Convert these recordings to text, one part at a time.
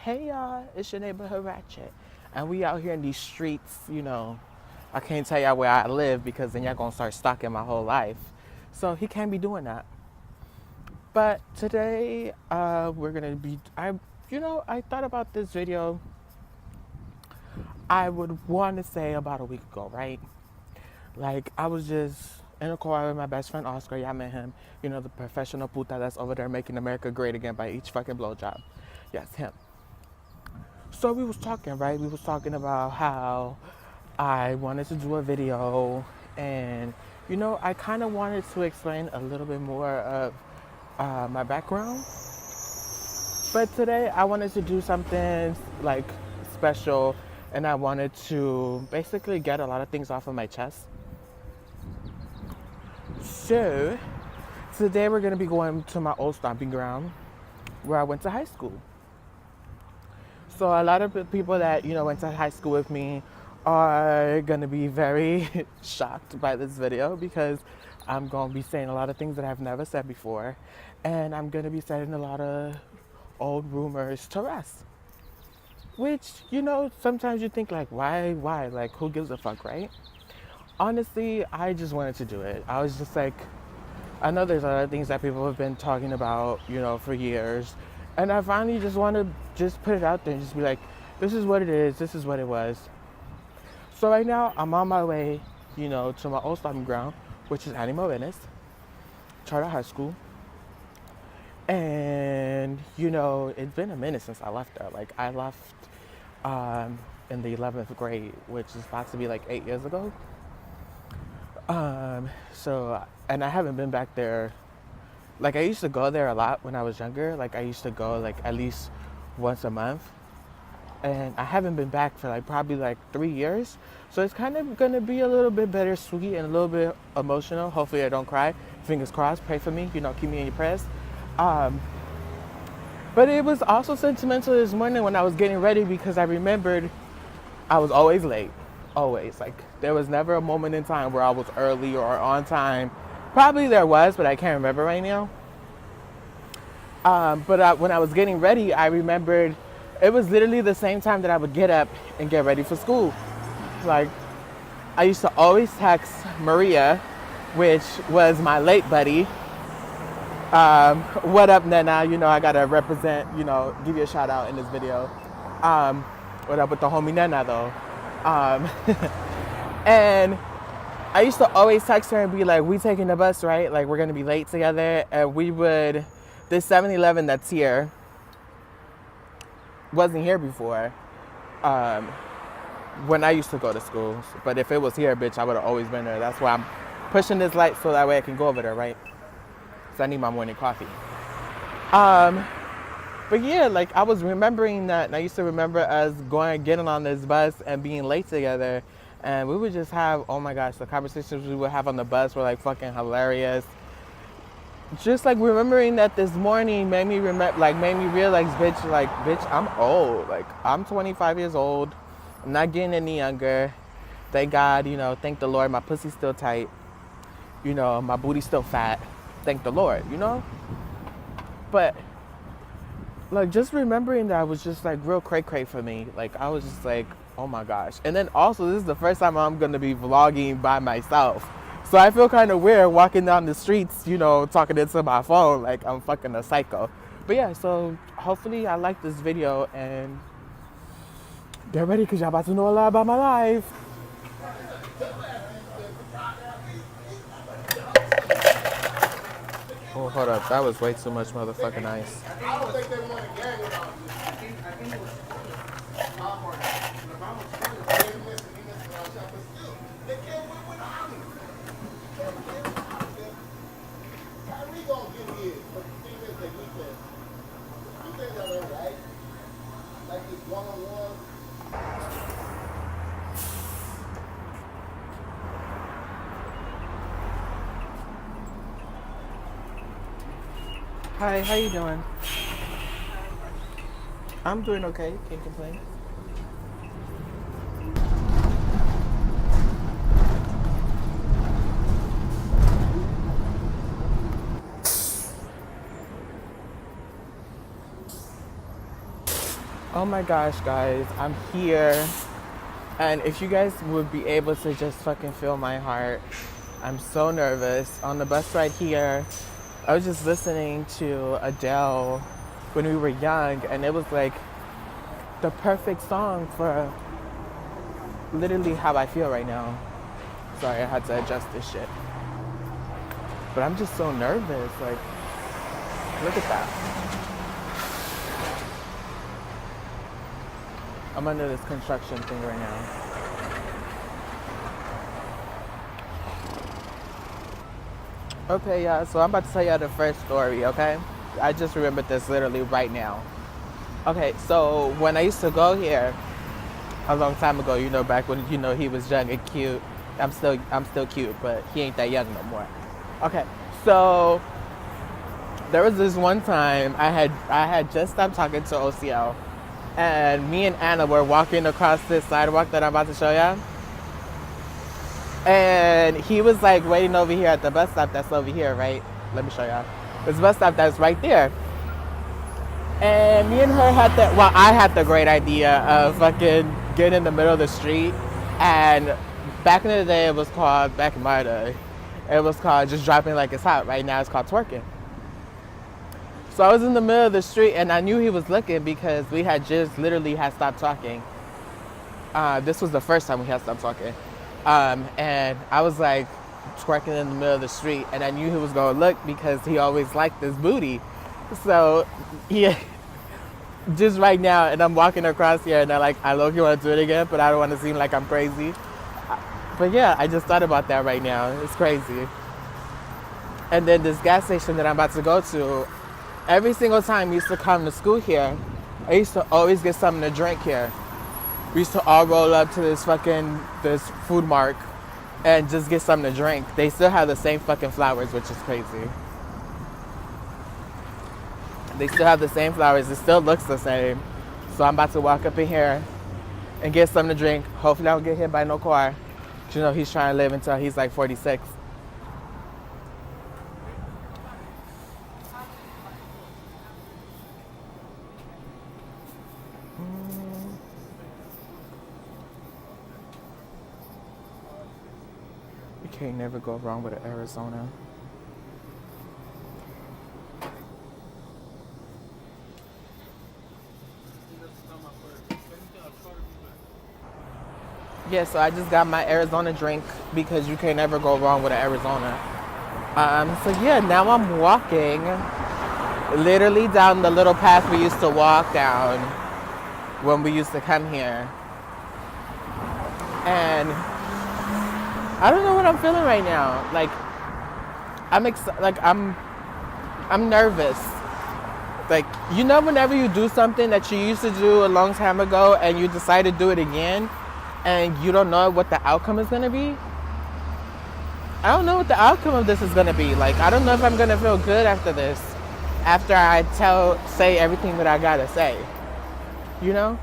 Hey y'all, it's your neighborhood Ratchet. And we out here in these streets, I can't tell y'all where I live because then y'all gonna start stalking my whole life. So he can't be doing that. But today, we're gonna be, I thought about this video I would want to say about a week ago, right? Like, I was just in a car with my best friend Oscar. Y'all met him. The professional puta that's over there making America great again by each fucking blowjob. Yes, him. So we was talking, right? We was talking about how I wanted to do a video and, I kind of wanted to explain a little bit more of my background. But today I wanted to do something like special and I wanted to basically get a lot of things off of my chest. So today we're going to be going to my old stomping ground where I went to high school. So a lot of the people that, went to high school with me are going to be very shocked by this video because I'm going to be saying a lot of things that I've never said before. And I'm going to be setting a lot of old rumors to rest. Which, sometimes you think like, why? Like, who gives a fuck, right? Honestly, I just wanted to do it. I was just like, I know there's other things that people have been talking about, for years. And I finally just want to just put it out there and just be like, this is what it is. This is what it was. So right now, I'm on my way, to my old stomping ground, which is Animal Venice, Charter High School. And, it's been a minute since I left there. Like, I left in the 11th grade, which is about to be like 8 years ago. And I haven't been back there. Like, I used to go there a lot when I was younger. Like, I used to go, like, at least once a month. And I haven't been back for, like, probably, like, 3 years. So it's kind of going to be a little bit bittersweet and a little bit emotional. Hopefully I don't cry. Fingers crossed. Pray for me. Keep me in your prayers. But it was also sentimental this morning when I was getting ready because I remembered I was always late. Always. Like, there was never a moment in time where I was early or on time. Probably there was, but I can't remember right now. When I was getting ready, I remembered it was literally the same time that I would get up and get ready for school. Like, I used to always text Maria, which was my late buddy. What up, Nana? I gotta represent, give you a shout out in this video. What up with the homie Nana, though? And I used to always text her and be like, we taking the bus, right? Like, we're going to be late together. And we would, this 7-Eleven that's here, wasn't here before when I used to go to school. But if it was here, bitch, I would have always been there. That's why I'm pushing this light so that way I can go over there, right? Because I need my morning coffee. But yeah, like, I was remembering that. And I used to remember us getting on this bus and being late together. And we would just have, oh my gosh, the conversations we would have on the bus were like fucking hilarious. Just like remembering that this morning made me realize, bitch, I'm old. Like, I'm 25 years old. I'm not getting any younger. Thank God, thank the Lord, my pussy's still tight. My booty's still fat. Thank the Lord, But, like, just remembering that was just like real cray-cray for me. Like, I was just like, oh my gosh. And then also, this is the first time I'm going to be vlogging by myself. So I feel kind of weird walking down the streets, talking into my phone like I'm fucking a psycho. But yeah, so hopefully I like this video and get ready because y'all about to know a lot about my life. Oh, hold up. That was way too much motherfucking ice. I don't think they want to gang it on. Hi, how you doing? I'm doing okay, can't complain. Oh my gosh, guys, I'm here. And if you guys would be able to just fucking feel my heart, I'm so nervous. On the bus ride here, I was just listening to Adele when we were young, and it was like the perfect song for literally how I feel right now. Sorry, I had to adjust this shit. But I'm just so nervous. Like, look at that. I'm under this construction thing right now. Okay, yeah, so I'm about to tell you the first story, okay? I just remembered this literally right now. Okay, so when I used to go here a long time ago, you know, back when, you know, he was young and cute. I'm still cute, but he ain't that young no more. Okay, so there was this one time I had just stopped talking to OCL, and me and Anna were walking across this sidewalk that I'm about to show y'all. And he was like waiting over here at the bus stop that's over here, right? Let me show y'all. This bus stop that's right there. And me and her had I had the great idea of fucking getting in the middle of the street. And back in the day, back in my day, it was called just dropping like it's hot. Right now it's called twerking. So I was in the middle of the street and I knew he was looking because we had just literally had stopped talking. This was the first time we had stopped talking. And I was like twerking in the middle of the street, and I knew he was gonna look because he always liked this booty. So yeah, just right now, and I'm walking across here, and I low-key want to do it again, but I don't want to seem like I'm crazy. But yeah, I just thought about that right now. It's crazy. And then this gas station that I'm about to go to, every single time we used to come to school here, I used to always get something to drink here. We used to all roll up to this food mark and just get something to drink. They still have the same fucking flowers, which is crazy. They still have the same flowers. It still looks the same. So I'm about to walk up in here and get something to drink. Hopefully I don't get hit by no car. You know, he's trying to live until he's like 46. You can't never go wrong with an Arizona. Yeah, so I just got my Arizona drink because you can never go wrong with an Arizona. So yeah, now I'm walking literally down the little path we used to walk down when we used to come here. And I don't know what I'm feeling right now. Like, I'm nervous. Like, you know, whenever you do something that you used to do a long time ago and you decide to do it again, and you don't know what the outcome is going to be. I don't know what the outcome of this is going to be. Like, I don't know if I'm going to feel good after this, after I say everything that I got to say. You know?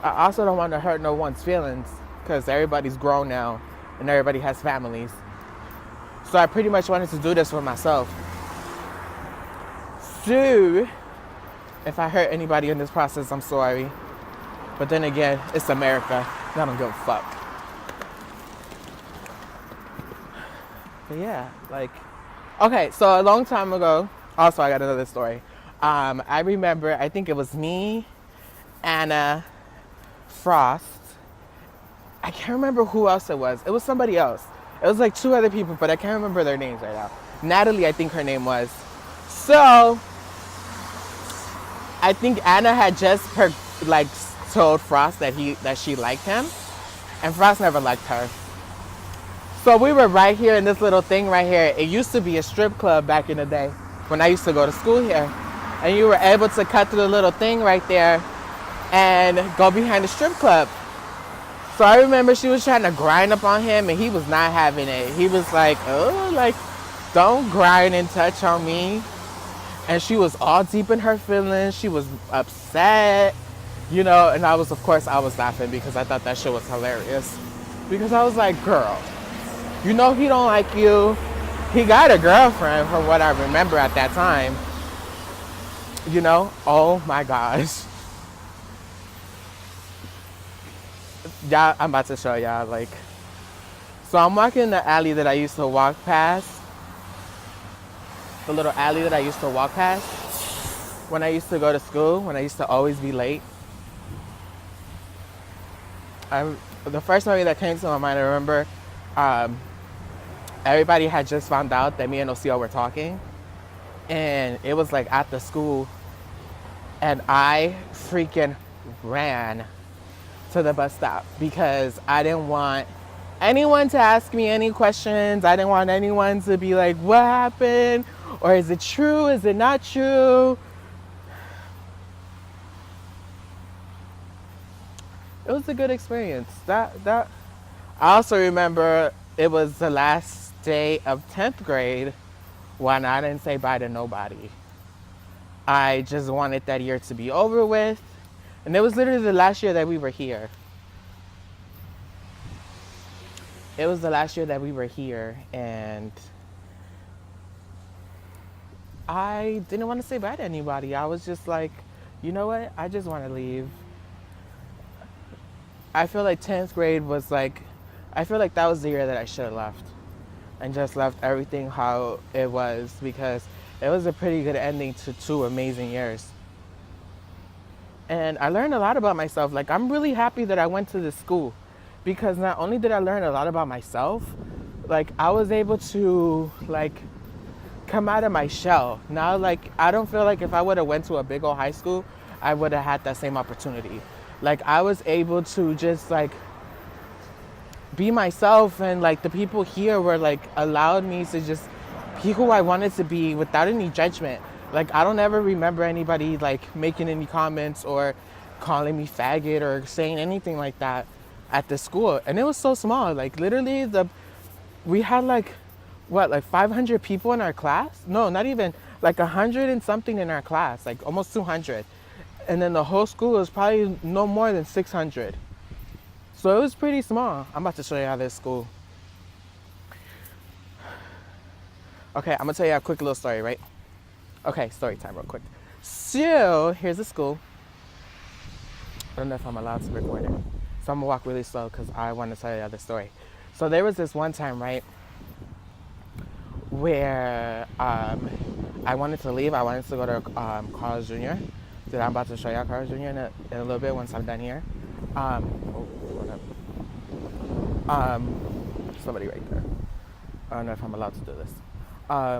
I also don't want to hurt no one's feelings because everybody's grown now and everybody has families. So I pretty much wanted to do this for myself. So, if I hurt anybody in this process, I'm sorry. But then again, it's America. I don't give a fuck. But yeah, like, okay, so a long time ago, also I got another story. I remember, I think it was me, Anna, Frost. I can't remember who else it was. It was somebody else. It was like two other people, but I can't remember their names right now. Natalie, I think her name was. So, I think Anna had just told Frost that she liked him, and Frost never liked her. So we were right here in this little thing right here. It used to be a strip club back in the day when I used to go to school here, and you were able to cut through the little thing right there and go behind the strip club. So I remember she was trying to grind up on him, and he was not having it. He was like, oh, like, don't grind and touch on me. And she was all deep in her feelings. She was upset. You know, and I was laughing because I thought that shit was hilarious. Because I was like, girl, you know he don't like you. He got a girlfriend from what I remember at that time. You know, oh my gosh. Yeah, I'm about to show y'all. Like, so I'm walking the alley that I used to walk past, the little alley that I used to walk past when I used to go to school, when I used to always be late. The first memory that came to my mind, I remember um, everybody had just found out that me and Osio were talking, and it was like at the school, and I freaking ran to the bus stop because I didn't want anyone to ask me any questions. I didn't want anyone to be like, what happened? Or is it true? Is it not true? It was a good experience. That I also remember it was the last day of 10th grade when I didn't say bye to nobody. I just wanted that year to be over with. And it was literally the last year that we were here. It was the last year that we were here, and I didn't want to say bye to anybody. I was just like, you know what? I just want to leave. I feel like 10th grade was like, I feel like that was the year that I should have left and just left everything how it was, because it was a pretty good ending to 2 amazing years. And I learned a lot about myself. Like, I'm really happy that I went to this school, because not only did I learn a lot about myself, like I was able to like come out of my shell. Now, like, I don't feel like if I would have went to a big old high school, I would have had that same opportunity. Like, I was able to just like be myself, and like the people here were like allowed me to just be who I wanted to be without any judgment. Like, I don't ever remember anybody like making any comments or calling me faggot or saying anything like that at the school. And it was so small. Like, literally we had like what, like 500 people in our class? No, not even, like 100 and something in our class, like almost 200. And then the whole school was probably no more than 600. So it was pretty small. I'm about to show you how this school. Okay, I'm gonna tell you a quick little story, right? Okay, story time real quick. So here's the school. I don't know if I'm allowed to record it. So I'm gonna walk really slow because I want to tell you the story. So there was this one time, right, where I wanted to leave. I wanted to go to Carl's Jr. That I'm about to show you Carl's Jr. in a little bit once I'm done here. Hold up. Somebody right there. I don't know if I'm allowed to do this.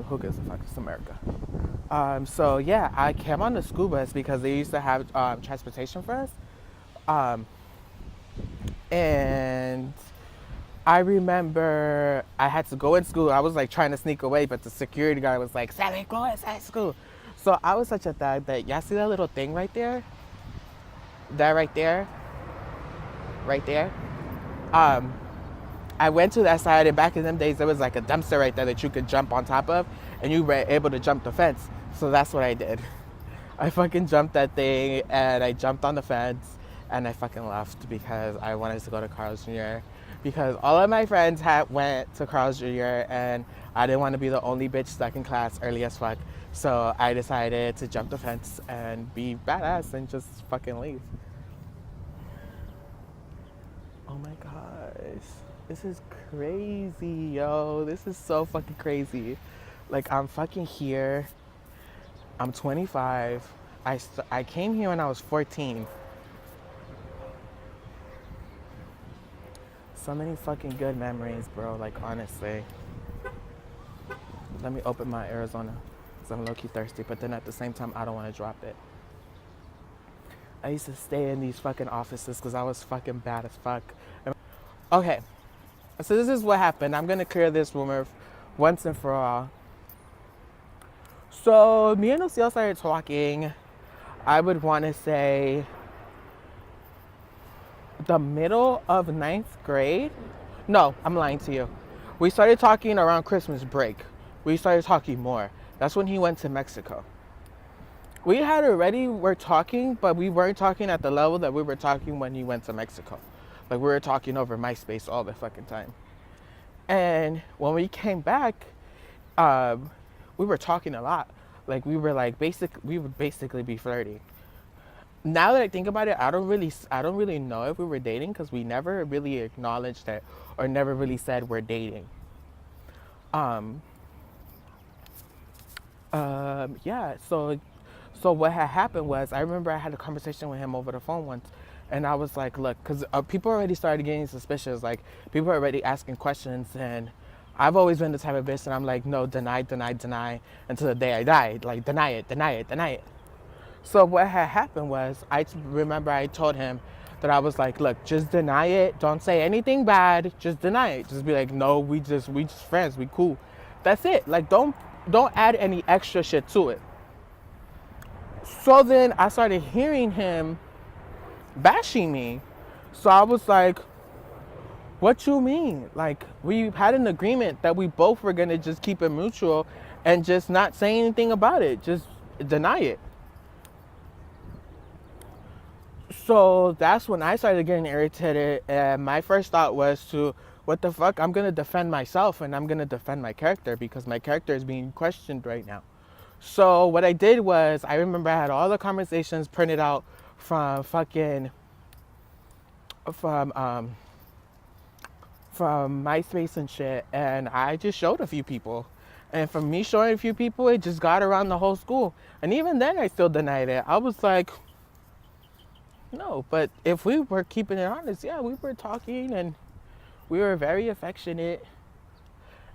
Who gives a fuck? It's America. So yeah, I came on the school bus because they used to have transportation for us. And I remember I had to go in school. I was like trying to sneak away, but the security guard was like, Sammy, go inside school. So I was such a thug that, y'all see that little thing right there? That right there? Right there? I went to that side, and back in them days, there was like a dumpster right there that you could jump on top of, and you were able to jump the fence. So that's what I did. I fucking jumped that thing, and I jumped on the fence, and I fucking left because I wanted to go to Carl's Jr. Because all of my friends went to Carl's Jr. and I didn't want to be the only bitch stuck in class early as fuck. So I decided to jump the fence and be badass and just fucking leave. Oh my gosh. This is crazy, yo. This is so fucking crazy. Like, I'm fucking here. I'm 25. I came here when I was 14. So many fucking good memories, bro. Like, honestly. Let me open my Arizona because I'm low-key thirsty. But then at the same time, I don't want to drop it. I used to stay in these fucking offices because I was fucking bad as fuck. Okay. So this is what happened. I'm going to clear this rumor once and for all. So me and Lucille started talking, I would want to say the middle of 9th grade. No, I'm lying to you. We started talking around Christmas break. We started talking more. That's when he went to Mexico. We had already were talking, but we weren't talking at the level that we were talking when he went to Mexico. Like, we were talking over MySpace all the fucking time. And when we came back, we were talking a lot. Like, we would basically be flirting. now that I think about it, I don't really know if we were dating because we never really acknowledged it or never really said we're dating. Um, yeah. So what had happened was I remember I had a conversation with him over the phone once, and I was like, look, because people already started getting suspicious. Like people are already asking questions, and I've always been the type of bitch that I'm like, no, deny, deny, deny until the day I die. Like deny it, deny it, deny it. So what had happened was remember I told him that I was like, look, just deny it. Don't say anything bad. Just deny it. Just be like, no, we just friends. We cool. That's it. Like don't add any extra shit to it. So then I started hearing him bashing me. So I was like, what you mean? Like we had an agreement that we both were gonna just keep it mutual and just not say anything about it. Just deny it. So that's when I started getting irritated, and my first thought was to, what the fuck? I'm gonna defend myself and I'm gonna defend my character because my character is being questioned right now. So what I did was, I remember I had all the conversations printed out from fucking from um from MySpace and shit, and I just showed a few people. And from me showing a few people, it just got around the whole school. And even then, I still denied it. I was like, no, but if we were keeping it honest, yeah, we were talking and we were very affectionate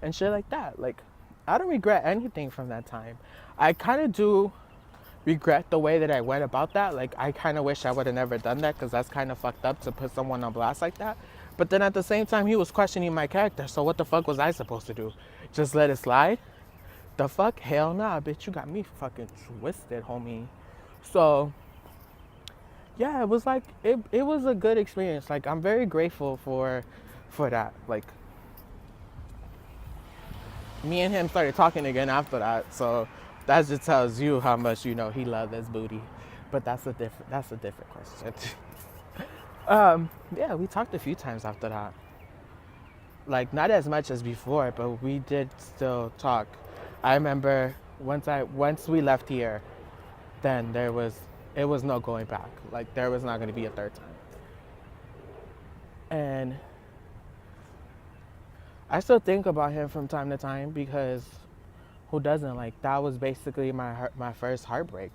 and shit like that. Like, I don't regret anything from that time. I kind of do regret the way that I went about that. Like, I kind of wish I would have never done that because that's kind of fucked up to put someone on blast like that. But then at the same time, he was questioning my character. So what the fuck was I supposed to do? Just let it slide? The fuck? Hell nah, bitch. You got me fucking twisted, homie. So yeah, it was like it was a good experience. Like I'm very grateful for that. Like me and him started talking again after that. So that just tells you how much he loved his booty. But that's a different question. Yeah, we talked a few times after that. Like not as much as before, but we did still talk. I remember once we left here, then it was no going back. Like there was not going to be a third time. And I still think about him from time to time because who doesn't? Like that was basically my first heartbreak,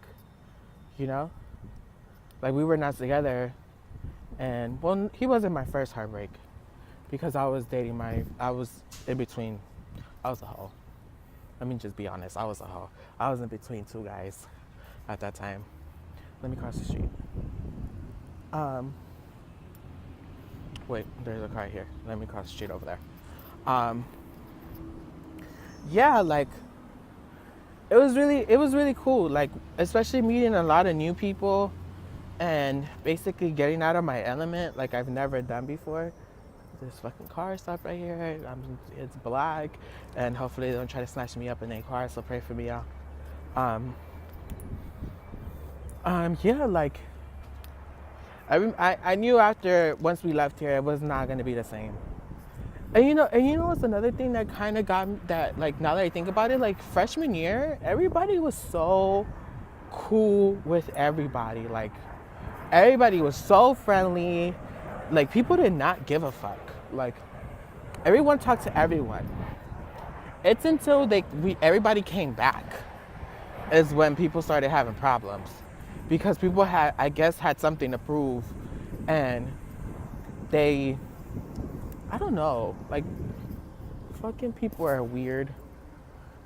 you know? Like we were not together, and well, he wasn't my first heartbreak because I was in between. I was a hoe. Let me just be honest. I was a hoe. I was in between two guys at that time. Let me cross the street. Um, Wait, there's a car here. Let me cross the street over there. Um, yeah, like it was really cool. Like especially meeting a lot of new people and basically getting out of my element like I've never done before. This fucking car stopped right here. It's black, and hopefully they don't try to snatch me up in their car. So pray for me, y'all. Um, yeah, like I knew after once we left here, it was not gonna be the same. And you know what's another thing that kind of got me, that like now that I think about it, like freshman year, everybody was so cool with everybody. Like everybody was so friendly. Like people did not give a fuck. Like everyone talked to everyone. It's until everybody came back is when people started having problems because people had something to prove, and I don't know, like fucking people are weird.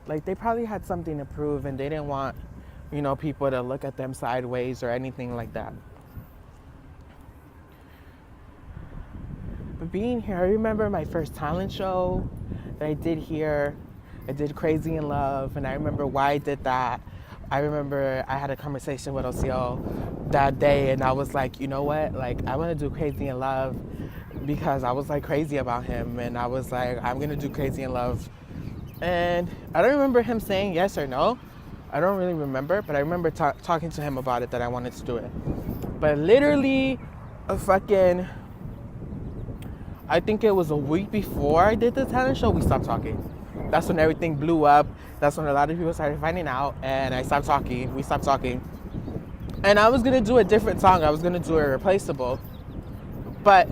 Like they probably had something to prove and they didn't want people to look at them sideways or anything like that. But being here, I remember my first talent show that I did here. I did Crazy in Love, and I remember why I did that. I remember I had a conversation with Osio that day, and I was like, you know what? Like, I want to do Crazy in Love because I was like crazy about him, and I was like, I'm gonna do Crazy in Love. And I don't remember him saying yes or no. I don't really remember, but I remember talking to him about it, that I wanted to do it. But literally, I think it was a week before I did the talent show, we stopped talking. That's when everything blew up. That's when a lot of people started finding out, and I stopped talking. We stopped talking. And I was gonna do a different song. I was gonna do Irreplaceable. But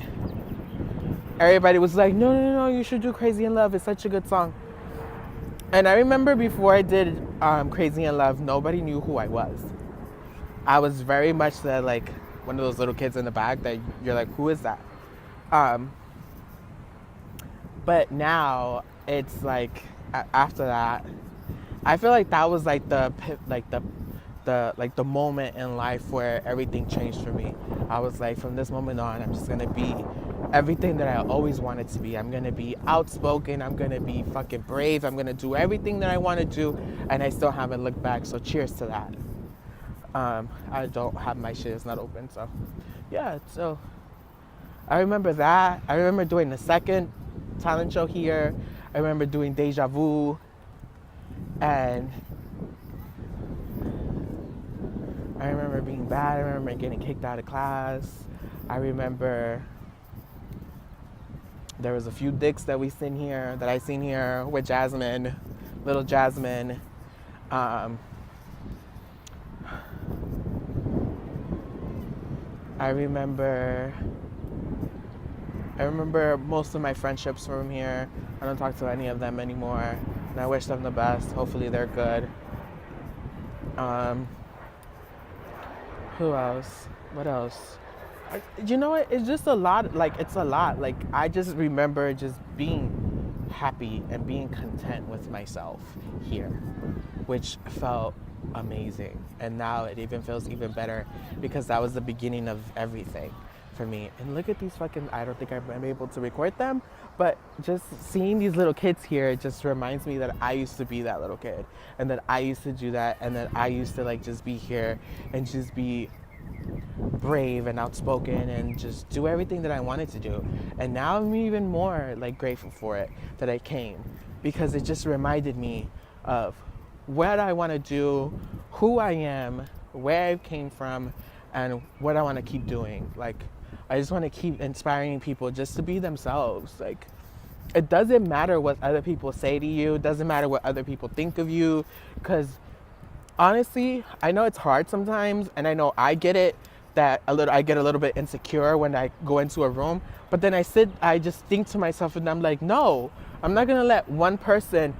everybody was like, no, you should do Crazy in Love. It's such a good song. And I remember before I did Crazy in Love, nobody knew who I was. I was very much the, like, one of those little kids in the back that you're like, who is that? But now it's like, after that, I feel like that was like the moment in life where everything changed for me. I was like, from this moment on, I'm just gonna be everything that I always wanted to be. I'm gonna be outspoken. I'm gonna be fucking brave. I'm gonna do everything that I want to do, and I still haven't looked back. So cheers to that. I don't have my shit. It's not open. So yeah. So I remember that. I remember doing the second talent show here. I remember doing Deja Vu, and I remember being bad. I remember getting kicked out of class. I remember there was a few dicks that I seen here with Jasmine, little Jasmine. I remember most of my friendships from here. I don't talk to any of them anymore, and I wish them the best. Hopefully they're good. Who else? What else? You know what? It's just a lot. Like, it's a lot. Like, I just remember just being happy and being content with myself here, which felt amazing. And now it even feels even better because that was the beginning of everything for me. And look at these fucking, I don't think I'm able to record them, but just seeing these little kids here just reminds me that I used to be that little kid, and that I used to do that, and that I used to like just be here and just be brave and outspoken and just do everything that I wanted to do. And now I'm even more like grateful for it that I came, because it just reminded me of what I want to do, who I am, where I came from, and what I want to keep doing. Like, I just want to keep inspiring people just to be themselves. Like, it doesn't matter what other people say to you. It doesn't matter what other people think of you. Because honestly, I know it's hard sometimes, and I know I get it, that I get a little bit insecure when I go into a room. But then I just think to myself, and I'm like, no, I'm not going to let one person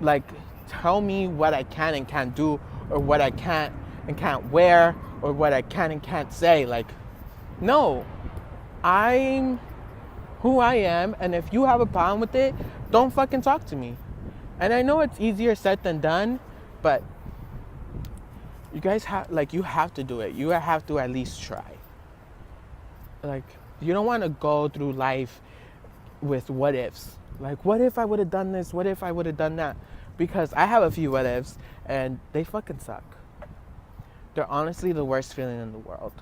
like tell me what I can and can't do, or what I can't and can't wear, or what I can and can't say. Like, no, I'm who I am, and if you have a problem with it, don't fucking talk to me. And I know it's easier said than done, but you guys you have to do it. You have to at least try. Like, you don't want to go through life with what ifs. Like, what if I would have done this? What if I would have done that? Because I have a few what ifs, and they fucking suck. They're honestly the worst feeling in the world.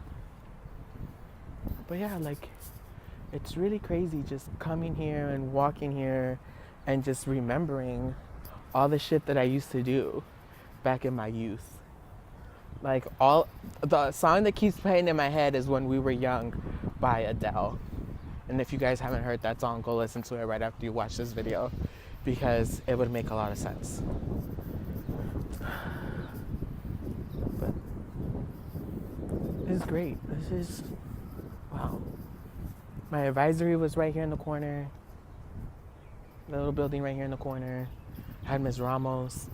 But yeah, like, it's really crazy just coming here and walking here and just remembering all the shit that I used to do back in my youth. Like, the song that keeps playing in my head is When We Were Young by Adele. And if you guys haven't heard that song, go listen to it right after you watch this video, because it would make a lot of sense. But it's great. This is, wow. My advisory was right here in the corner. The little building right here in the corner. I had Ms. Ramos.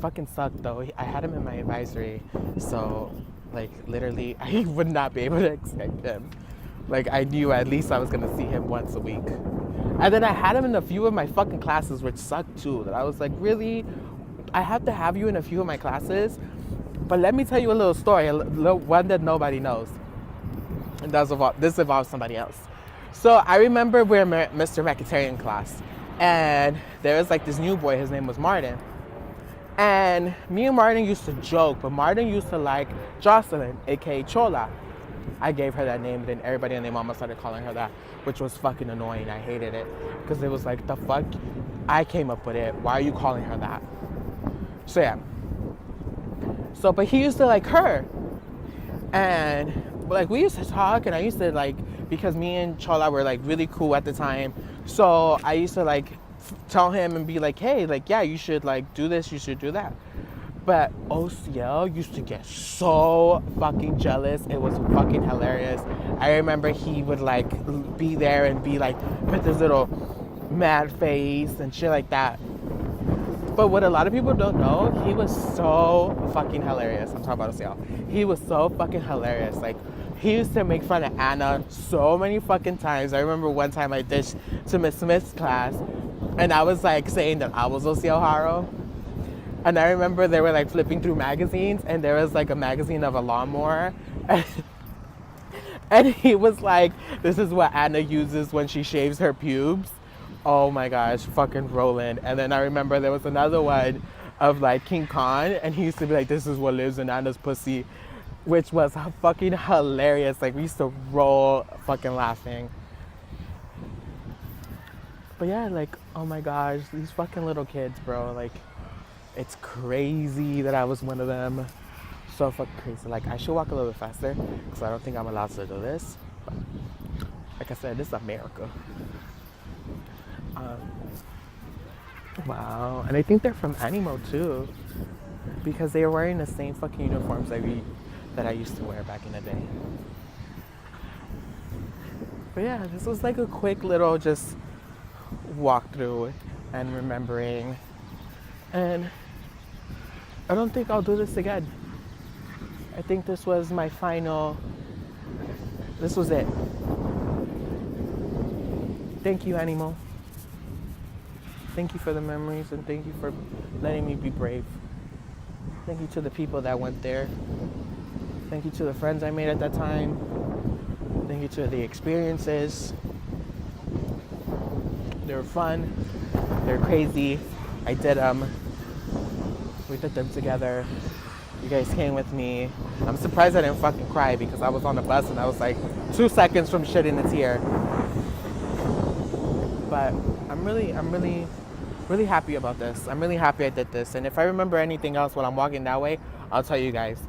Fucking sucked though. I had him in my advisory, so like literally I would not be able to expect him. Like, I knew at least I was gonna see him once a week. And then I had him in a few of my fucking classes, which sucked too. That I was like, really? I have to have you in a few of my classes? But let me tell you a little story, one that nobody knows. And this involves somebody else. So I remember we're in Mr. Vegetarian class, and there was like this new boy, his name was Martin. And me and Martin used to joke, but Martin used to like Jocelyn, aka Chola. I gave her that name, and then everybody and their mama started calling her that, which was fucking annoying. I hated it, because it was like, the fuck? I came up with it. Why are you calling her that? So yeah. So, but he used to like her. And like, we used to talk, and I used to like, because me and Chola were like really cool at the time. So I used to like tell him and be like, hey, like, yeah, you should like do this, you should do that. But OCL used to get so fucking jealous. It was fucking hilarious. I remember he would like be there and be like with his little mad face and shit like that. But what a lot of people don't know, he was so fucking hilarious. I'm talking about OCL. He was so fucking hilarious. Like, he used to make fun of Anna so many fucking times. I remember one time I ditched to Miss Smith's class, and I was like saying that I was OCL Haro. And I remember they were like flipping through magazines, and there was like a magazine of a lawnmower. And he was like, this is what Anna uses when she shaves her pubes. Oh my gosh, fucking Roland. And then I remember there was another one of like King Khan, and he used to be like, this is what lives in Anna's pussy, which was fucking hilarious. Like, we used to roll fucking laughing. But yeah, like, oh my gosh, these fucking little kids, bro. Like, it's crazy that I was one of them. So fucking crazy. Like, I should walk a little bit faster because I don't think I'm allowed to do this. But like I said, this is America. Wow. And I think they're from Animo too, because they were wearing the same fucking uniforms that I used to wear back in the day. But yeah, this was like a quick little just walkthrough and remembering. And I don't think I'll do this again. I think this was my final, this was it. Thank you, Animo. Thank you for the memories, and thank you for letting me be brave. Thank you to the people that went there. Thank you to the friends I made at that time. Thank you to the experiences. They were fun. They were crazy. I did them. We did them together. You guys came with me. I'm surprised I didn't fucking cry, because I was on the bus and I was like 2 seconds from shedding a tear. But I'm really happy about this. I'm really happy I did this. And if I remember anything else while I'm walking that way, I'll tell you guys.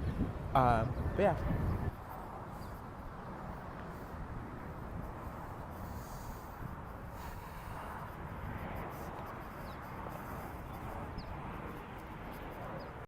But yeah.